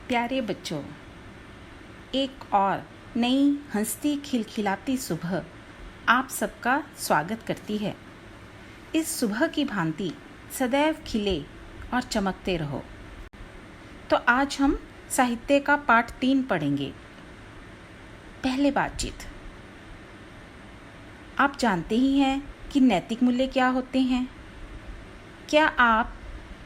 प्यारे बच्चों, एक और नई हंसती खिलखिलाती सुबह आप सबका स्वागत करती है। इस सुबह की भांति सदैव खिले और चमकते रहो। तो आज हम साहित्य का पाठ 3 पढ़ेंगे। पहले बातचीत। आप जानते ही हैं कि नैतिक मूल्य क्या होते हैं। क्या आप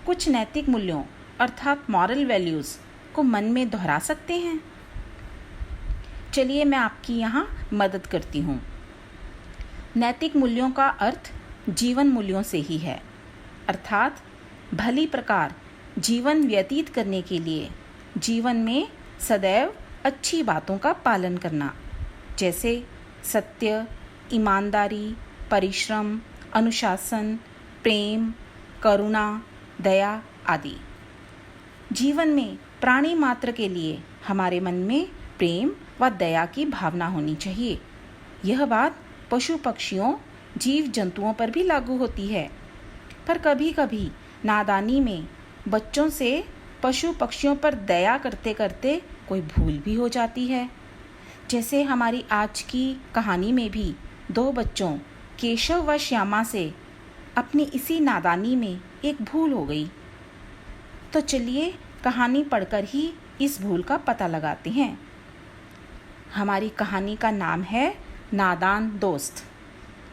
कुछ नैतिक मूल्यों अर्थात मॉरल वैल्यूज़ को मन में दोहरा सकते हैं? चलिए मैं आपकी यहाँ मदद करती हूँ। नैतिक मूल्यों का अर्थ जीवन मूल्यों से ही है, अर्थात भली प्रकार जीवन व्यतीत करने के लिए जीवन में सदैव अच्छी बातों का पालन करना, जैसे सत्य, ईमानदारी, परिश्रम, अनुशासन, प्रेम, करुणा, दया आदि। जीवन में प्राणी मात्र के लिए हमारे मन में प्रेम व दया की भावना होनी चाहिए। यह बात पशु पक्षियों, जीव जंतुओं पर भी लागू होती है, पर कभी कभी नादानी में बच्चों से पशु पक्षियों पर दया करते करते कोई भूल भी हो जाती है। जैसे हमारी आज की कहानी में भी 2 बच्चों केशव व श्यामा से अपनी इसी नादानी में एक भूल हो गई। तो चलिए कहानी पढ़कर ही इस भूल का पता लगाते हैं। हमारी कहानी का नाम है नादान दोस्त,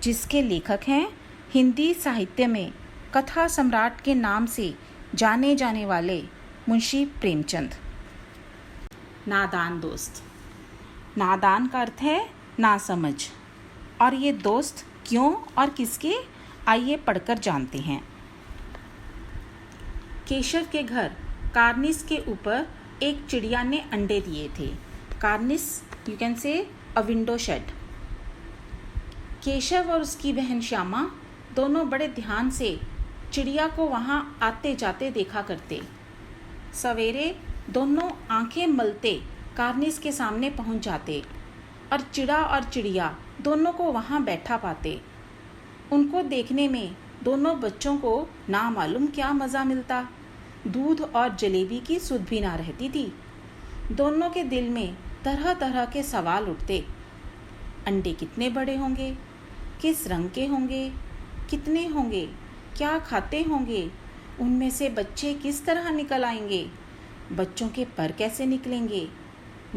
जिसके लेखक हैं हिंदी साहित्य में कथा सम्राट के नाम से जाने जाने वाले मुंशी प्रेमचंद। नादान दोस्त। नादान का अर्थ है नासमझ, और ये दोस्त क्यों और किसके, आइए पढ़कर जानते हैं। केशव के घर कार्निस के ऊपर एक चिड़िया ने अंडे दिए थे। Cornish you can say a window shade. Keshav और उसकी बहन श्यामा दोनों बड़े ध्यान से चिड़िया को वहाँ आते जाते देखा करते। सवेरे दोनों आंखें मलते कार्निस के सामने पहुँच जाते और चिड़िया दोनों को वहाँ बैठा पाते। उनको देखने में दोनों बच्चों को ना मालूम क्या मज़ा मिलता। दूध और जलेबी की सुध भी ना रहती थी। दोनों के दिल में तरह तरह के सवाल उठते। अंडे कितने बड़े होंगे, किस रंग के होंगे, कितने होंगे, क्या खाते होंगे, उनमें से बच्चे किस तरह निकल आएंगे, बच्चों के पर कैसे निकलेंगे,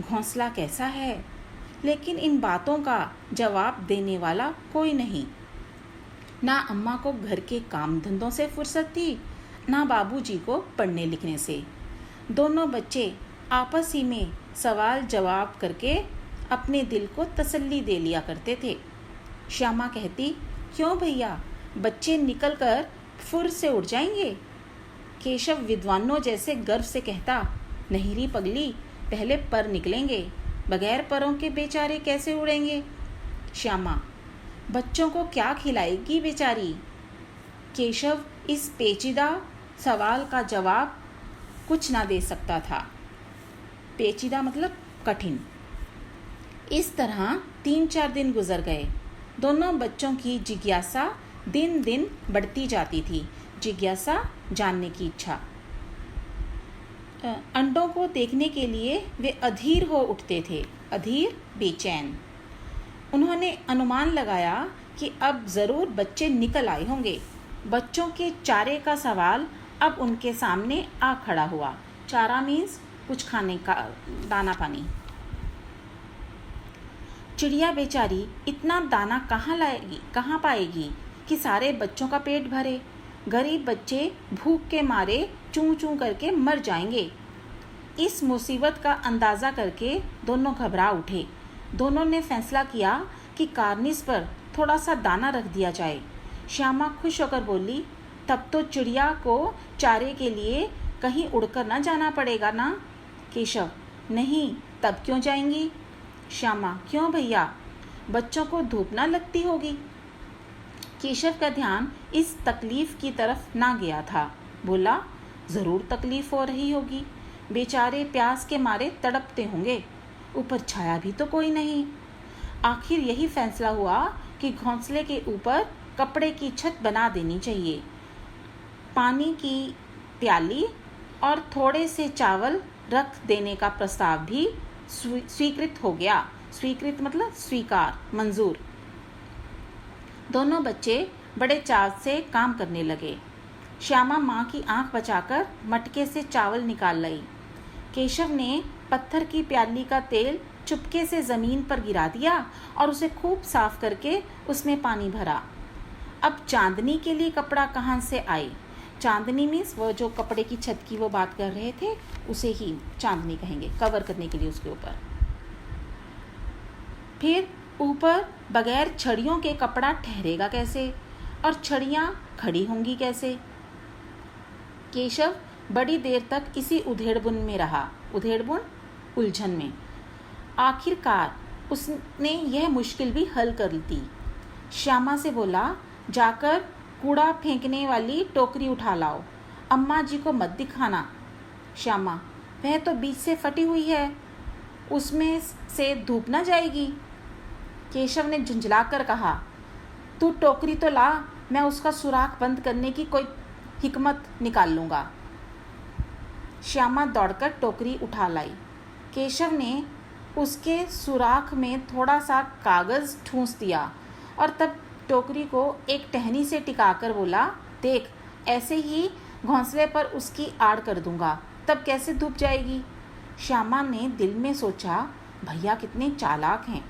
घोंसला कैसा है। लेकिन इन बातों का जवाब देने वाला कोई नहीं। ना अम्मा को घर के काम धंधों से फुर्सत थी, ना बाबूजी को पढ़ने लिखने से। दोनों बच्चे आपस ही में सवाल जवाब करके अपने दिल को तसल्ली दे लिया करते थे। श्यामा कहती, क्यों भैया, बच्चे निकल कर फुर से उड़ जाएंगे। केशव विद्वानों जैसे गर्व से कहता, नहीं री पगली, पहले पर निकलेंगे, बगैर परों के बेचारे कैसे उड़ेंगे। श्यामा, बच्चों को क्या खिलाएगी बेचारी। केशव इस पेचीदा सवाल का जवाब कुछ ना दे सकता था। पेचीदा मतलब कठिन। इस तरह 3-4 दिन गुजर गए। दोनों बच्चों की जिज्ञासा दिन दिन बढ़ती जाती थी। जिज्ञासा जानने की इच्छा। अंडों को देखने के लिए वे अधीर हो उठते थे, अधीर बेचैन। उन्होंने अनुमान लगाया कि अब ज़रूर बच्चे निकल आए होंगे। बच्चों के चारे का सवाल अब उनके सामने आ खड़ा हुआ। चारा मीन्स कुछ खाने का, दाना पानी। चिड़िया बेचारी इतना दाना कहाँ लाएगी, कहाँ पाएगी कि सारे बच्चों का पेट भरे। गरीब बच्चे भूख के मारे चूं चूं करके मर जाएंगे। इस मुसीबत का अंदाज़ा करके दोनों घबरा उठे। दोनों ने फैसला किया कि कार्निस पर थोड़ा सा दाना रख दिया जाए। श्यामा खुश होकर बोली, तब तो चिड़िया को चारे के लिए कहीं उड़कर ना जाना पड़ेगा ना। केशव, नहीं, तब क्यों जाएंगी। श्यामा, क्यों भैया, बच्चों को धूप ना लगती होगी। केशव का ध्यान इस तकलीफ की तरफ ना गया था। बोला, ज़रूर तकलीफ हो रही होगी, बेचारे प्यास के मारे तड़पते होंगे, ऊपर छाया भी तो कोई नहीं। आखिर यही फैसला हुआ कि घोंसले के ऊपर कपड़े की छत बना देनी चाहिए। पानी की प्याली और थोड़े से चावल रख देने का प्रस्ताव भी स्वीकृत हो गया। स्वीकृत मतलब स्वीकार, मंजूर। दोनों बच्चे बड़े चाव से काम करने लगे। श्यामा माँ की आंख बचाकर मटके से चावल निकाल लाई। केशव ने पत्थर की प्याली का तेल चुपके से ज़मीन पर गिरा दिया और उसे खूब साफ करके उसमें पानी भरा। अब चांदनी के लिए कपड़ा कहाँ से आए? चांदनी मीन्स वो जो कपड़े की छत की वो बात कर रहे थे, उसे ही चांदनी कहेंगे, कवर करने के लिए उसके ऊपर। फिर ऊपर बगैर छड़ियों के कपड़ा ठहरेगा कैसे, और छड़ियाँ खड़ी होंगी कैसे? केशव बड़ी देर तक इसी उधेड़बुन में रहा, उधेड़बुन उलझन में। आखिरकार उसने यह मुश्किल भी हल कर दी। श्यामा से बोला, जाकर कूड़ा फेंकने वाली टोकरी उठा लाओ, अम्मा जी को मत दिखाना। श्यामा, वह तो बीच से फटी हुई है, उसमें से धूप न जाएगी। केशव ने झुंझलाकर कहा, तू टोकरी तो ला, मैं उसका सुराख बंद करने की कोई हिकमत निकाल लूँगा। श्यामा दौड़कर टोकरी उठा लाई। केशव ने उसके सुराख में थोड़ा सा कागज़ ठूंस दिया और तब टोकरी को एक टहनी से टिकाकर बोला, देख, ऐसे ही घोंसले पर उसकी आड़ कर दूंगा, तब कैसे धूप जाएगी। श्यामा ने दिल में सोचा, भैया कितने चालाक हैं।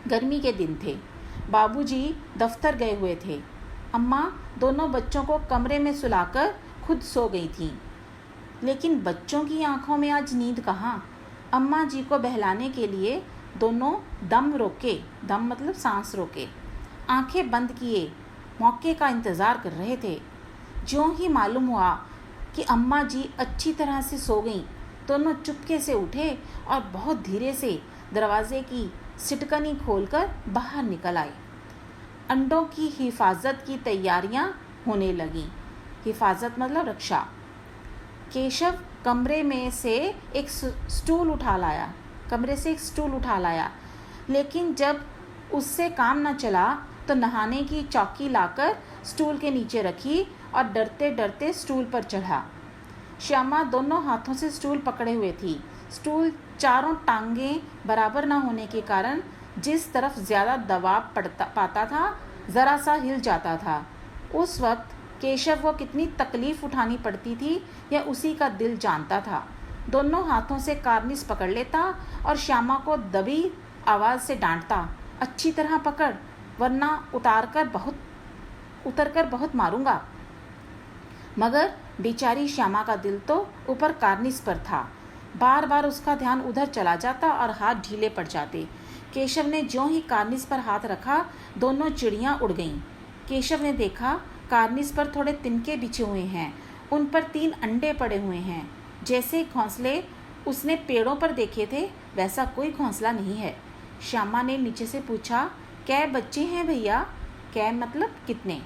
गर्मी के दिन थे, बाबूजी दफ्तर गए हुए थे। अम्मा दोनों बच्चों को कमरे में सुलाकर खुद सो गई थीं। लेकिन बच्चों की आंखों में आज नींद कहाँ। अम्मा जी को बहलाने के लिए दोनों दम रोके, दम मतलब सांस रोके, आंखें बंद किए, मौके का इंतज़ार कर रहे थे। ज्यों ही मालूम हुआ कि अम्मा जी अच्छी तरह से सो गईं, दोनों चुपके से उठे और बहुत धीरे से दरवाजे की सिटकनी खोलकर बाहर निकल आए। अंडों की हिफाजत की तैयारियां होने लगीं। हिफाजत मतलब रक्षा। केशव कमरे में से एक स्टूल उठा लाया, लेकिन जब उससे काम न चला तो नहाने की चौकी लाकर स्टूल के नीचे रखी और डरते डरते स्टूल पर चढ़ा। श्यामा दोनों हाथों से स्टूल पकड़े हुए थी। स्टूल चारों टांगें बराबर न होने के कारण जिस तरफ ज़्यादा दबाव पाता था, ज़रा सा हिल जाता था। उस वक्त केशव को कितनी तकलीफ़ उठानी पड़ती थी, यह उसी का दिल जानता था। दोनों हाथों से कार्निस पकड़ लेता और श्यामा को दबी आवाज़ से डांटता, अच्छी तरह पकड़, वरना उतरकर बहुत मारूंगा। मगर बेचारी श्यामा का दिल तो ऊपर कार्निस पर था। बार बार उसका ध्यान उधर चला जाता और हाथ ढीले पड़ जाते। केशव ने ज्यों ही कार्निस पर हाथ रखा, दोनों चिड़ियाँ उड़ गईं। केशव ने देखा, कार्निस पर थोड़े तिनके बिछे हुए हैं, उन पर 3 अंडे पड़े हुए हैं। जैसे घोंसले उसने पेड़ों पर देखे थे, वैसा कोई घोंसला नहीं है। श्यामा ने नीचे से पूछा, कै बच्चे हैं भैया? कै मतलब कितने?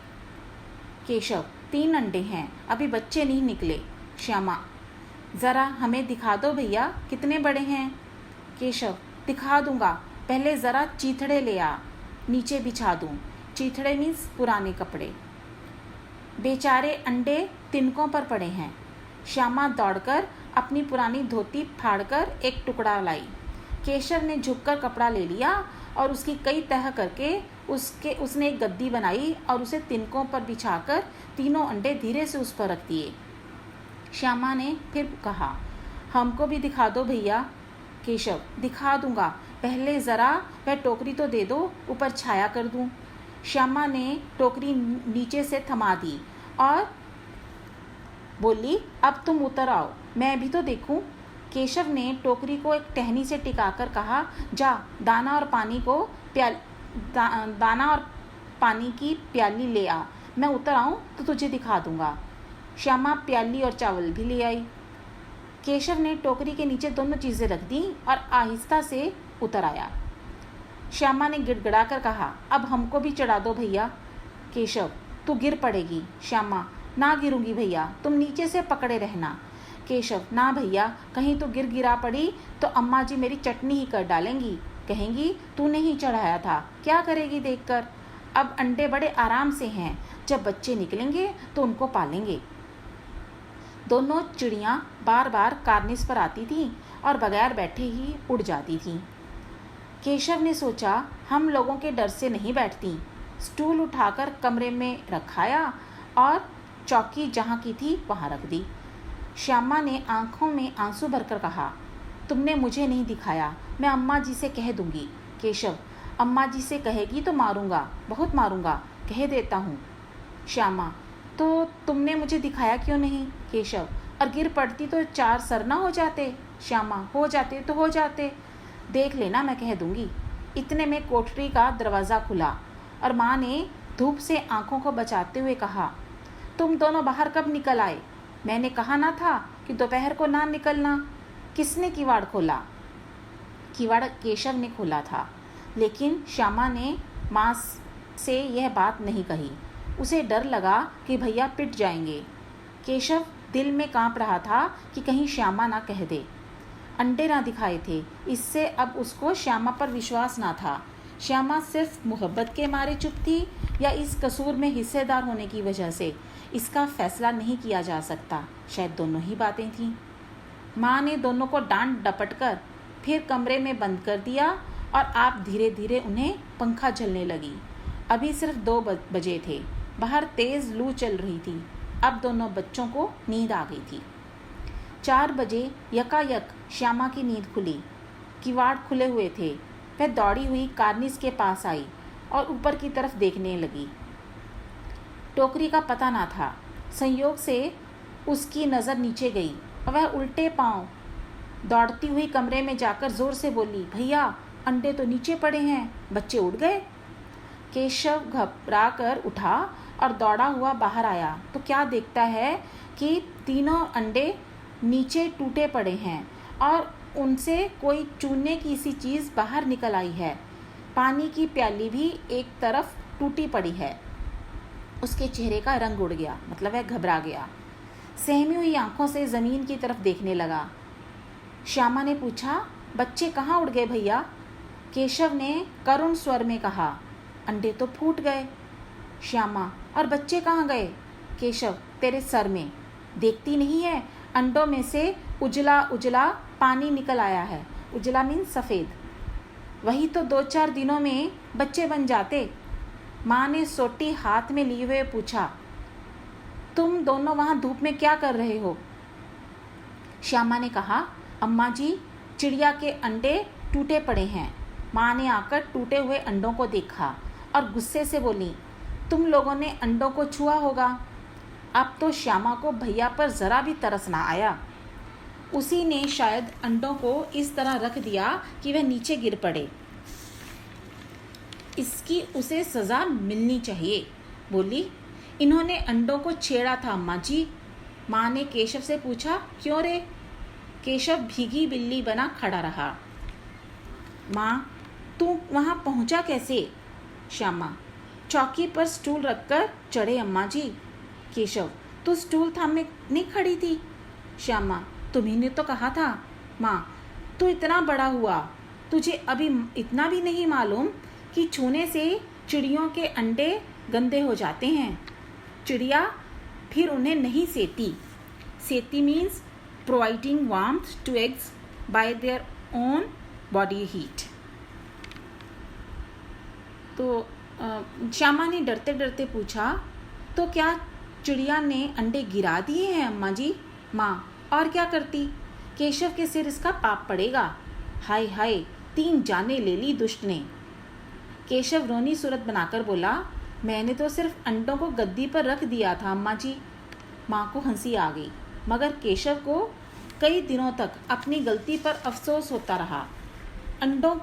केशव, 3 अंडे हैं, अभी बच्चे नहीं निकले। श्यामा, ज़रा हमें दिखा दो भैया, कितने बड़े हैं? केशव, दिखा दूंगा, पहले ज़रा चीथड़े ले आ, नीचे बिछा दूं। चीथड़े मीन्स पुराने कपड़े। बेचारे अंडे तिनकों पर पड़े हैं। श्यामा दौड़कर अपनी पुरानी धोती फाड़कर एक टुकड़ा लाई। केशव ने झुककर कपड़ा ले लिया और उसकी कई तह करके उसने एक गद्दी बनाई और उसे तिनकों पर बिछाकर तीनों अंडे धीरे से उस पर रख दिए। श्यामा ने फिर कहा, हमको भी दिखा दो भैया। केशव, दिखा दूंगा, पहले ज़रा वह टोकरी तो दे दो, ऊपर छाया कर दूं। श्यामा ने टोकरी नीचे से थमा दी और बोली, अब तुम उतर आओ, मैं भी तो देखूं। केशव ने टोकरी को एक टहनी से टिकाकर कहा, जा दाना और पानी की प्याली ले आ, मैं उतर आऊं तो तुझे दिखा दूंगा। श्यामा प्याली और चावल भी ले आई। केशव ने टोकरी के नीचे दोनों चीज़ें रख दी और आहिस्ता से उतर आया। श्यामा ने गिड़गिड़ा कर कहा, अब हमको भी चढ़ा दो भैया। केशव, तू गिर पड़ेगी। श्यामा, ना गिरूंगी भैया, तुम नीचे से पकड़े रहना। केशव, ना भैया, कहीं तो गिरा पड़ी तो अम्मा जी मेरी चटनी ही कर डालेंगी, कहेंगी तूने ही चढ़ाया था, क्या करेगी देखकर। अब अंडे बड़े आराम से हैं, जब बच्चे निकलेंगे तो उनको पालेंगे। दोनों चिड़ियाँ बार बार कार्निस पर आती थीं और बगैर बैठे ही उड़ जाती थीं। केशव ने सोचा, हम लोगों के डर से नहीं बैठती। स्टूल उठाकर कमरे में रखाया और चौकी जहाँ की थी वहाँ रख दी। श्यामा ने आंखों में आंसू भरकर कहा, तुमने मुझे नहीं दिखाया, मैं अम्मा जी से कह दूंगी। केशव, अम्मा जी से कहेगी तो मारूंगा, बहुत मारूंगा, कह देता हूँ। श्यामा, तो तुमने मुझे दिखाया क्यों नहीं? केशव, और गिर पड़ती तो 4 सर ना हो जाते? श्यामा, हो जाते तो हो जाते, देख लेना, मैं कह दूंगी। इतने में कोठरी का दरवाज़ा खुला और माँ ने धूप से आंखों को बचाते हुए कहा, तुम दोनों बाहर कब निकल आए? मैंने कहा ना था कि दोपहर को ना निकलना। किसने किवाड़ खोला? किवाड़ केशव ने खोला था, लेकिन श्यामा ने माँ से यह बात नहीं कही। उसे डर लगा कि भैया पिट जाएंगे। केशव दिल में कांप रहा था कि कहीं श्यामा ना कह दे। अंडे ना दिखाए थे, इससे अब उसको श्यामा पर विश्वास ना था। श्यामा सिर्फ मोहब्बत के मारे चुप थी या इस कसूर में हिस्सेदार होने की वजह से, इसका फैसला नहीं किया जा सकता। शायद दोनों ही बातें थीं। माँ ने दोनों को डांट डपट कर फिर कमरे में बंद कर दिया और आप धीरे धीरे उन्हें पंखा झलने लगी। अभी सिर्फ 2 बजे थे। बाहर तेज़ लू चल रही थी। अब दोनों बच्चों को नींद आ गई थी। 4 बजे यकायक श्यामा की नींद खुली। किवाड़ खुले हुए थे। वह दौड़ी हुई कार्निस के पास आई और ऊपर की तरफ देखने लगी। टोकरी का पता ना था। संयोग से उसकी नज़र नीचे गई और वह उल्टे पांव दौड़ती हुई कमरे में जाकर ज़ोर से बोली, भैया, अंडे तो नीचे पड़े हैं, बच्चे उड़ गए। केशव घबरा कर उठा और दौड़ा हुआ बाहर आया तो क्या देखता है कि तीनों अंडे नीचे टूटे पड़े हैं और उनसे कोई चूने की सी चीज़ बाहर निकल आई है। पानी की प्याली भी एक तरफ टूटी पड़ी है। उसके चेहरे का रंग उड़ गया, मतलब वह घबरा गया। सहमी हुई आंखों से ज़मीन की तरफ देखने लगा। श्यामा ने पूछा, बच्चे कहाँ उड़ गए भैया? केशव ने करुण स्वर में कहा, अंडे तो फूट गए। श्यामा, और बच्चे कहाँ गए? केशव, तेरे सर में, देखती नहीं है? अंडों में से उजला उजला पानी निकल आया है। उजला मीन्स सफ़ेद। वही तो 2-4 दिनों में बच्चे बन जाते। माँ ने सोटी हाथ में लिए हुए पूछा, तुम दोनों वहाँ धूप में क्या कर रहे हो? श्यामा ने कहा, अम्मा जी, चिड़िया के अंडे टूटे पड़े हैं। माँ ने आकर टूटे हुए अंडों को देखा और गुस्से से बोली, तुम लोगों ने अंडों को छुआ होगा। अब तो श्यामा को भैया पर ज़रा भी तरस ना आया। उसी ने शायद अंडों को इस तरह रख दिया कि वह नीचे गिर पड़े। इसकी उसे सज़ा मिलनी चाहिए। बोली, इन्होंने अंडों को छेड़ा था अम्मा जी। माँ ने केशव से पूछा, क्यों रे? केशव भीगी बिल्ली बना खड़ा रहा। माँ, तू वहाँ पहुँचा कैसे? श्यामा, चौकी पर स्टूल रखकर चढ़े अम्मा जी। केशव, तू स्टूल थामे नहीं खड़ी थी? श्यामा, तुम्ही ने तो कहा था। माँ, तू इतना बड़ा हुआ, तुझे अभी इतना भी नहीं मालूम कि छूने से चिड़ियों के अंडे गंदे हो जाते हैं। चिड़िया फिर उन्हें नहीं सेती। सेती means providing warmth to eggs by their own body heat. तो श्यामा ने डरते डरते पूछा, तो क्या चिड़िया ने अंडे गिरा दिए हैं अम्मा जी? माँ, और क्या करती? केशव के सिर इसका पाप पड़ेगा। हाय हाय, 3 जाने ले ली दुष्ट ने। केशव रोनी सूरत बनाकर बोला, मैंने तो सिर्फ अंडों को गद्दी पर रख दिया था अम्मा जी। माँ को हंसी आ गई, मगर केशव को कई दिनों तक अपनी गलती पर अफसोस होता रहा। अंडों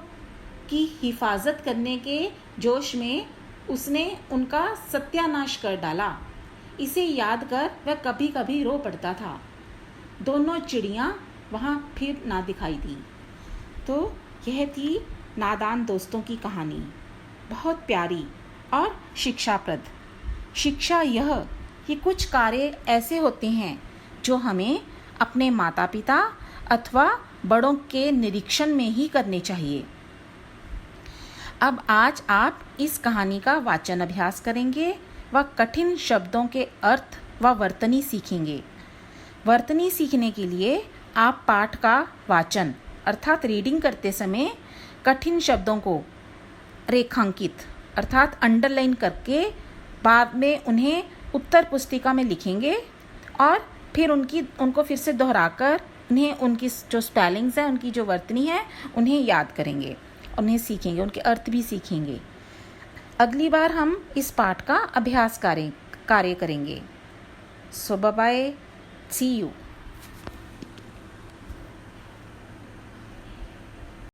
की हिफाजत करने के जोश में उसने उनका सत्यानाश कर डाला। इसे याद कर वह कभी कभी रो पड़ता था। दोनों चिड़ियाँ वहाँ फिर ना दिखाई दी। तो यह थी नादान दोस्तों की कहानी, बहुत प्यारी और शिक्षाप्रद। शिक्षा यह कि कुछ कार्य ऐसे होते हैं जो हमें अपने माता पिता अथवा बड़ों के निरीक्षण में ही करने चाहिए। अब आज आप इस कहानी का वाचन अभ्यास करेंगे व कठिन शब्दों के अर्थ व वर्तनी सीखेंगे। वर्तनी सीखने के लिए आप पाठ का वाचन अर्थात रीडिंग करते समय कठिन शब्दों को रेखांकित अर्थात अंडरलाइन करके बाद में उन्हें उत्तर पुस्तिका में लिखेंगे और फिर उनको फिर से दोहराकर उन्हें उनकी जो स्पेलिंग्स हैं, उनकी जो वर्तनी है, उन्हें याद करेंगे, उन्हें सीखेंगे, उनके अर्थ भी सीखेंगे। अगली बार हम इस पाठ का अभ्यास कार्य करेंगे। सो बाय बाय, सी यू।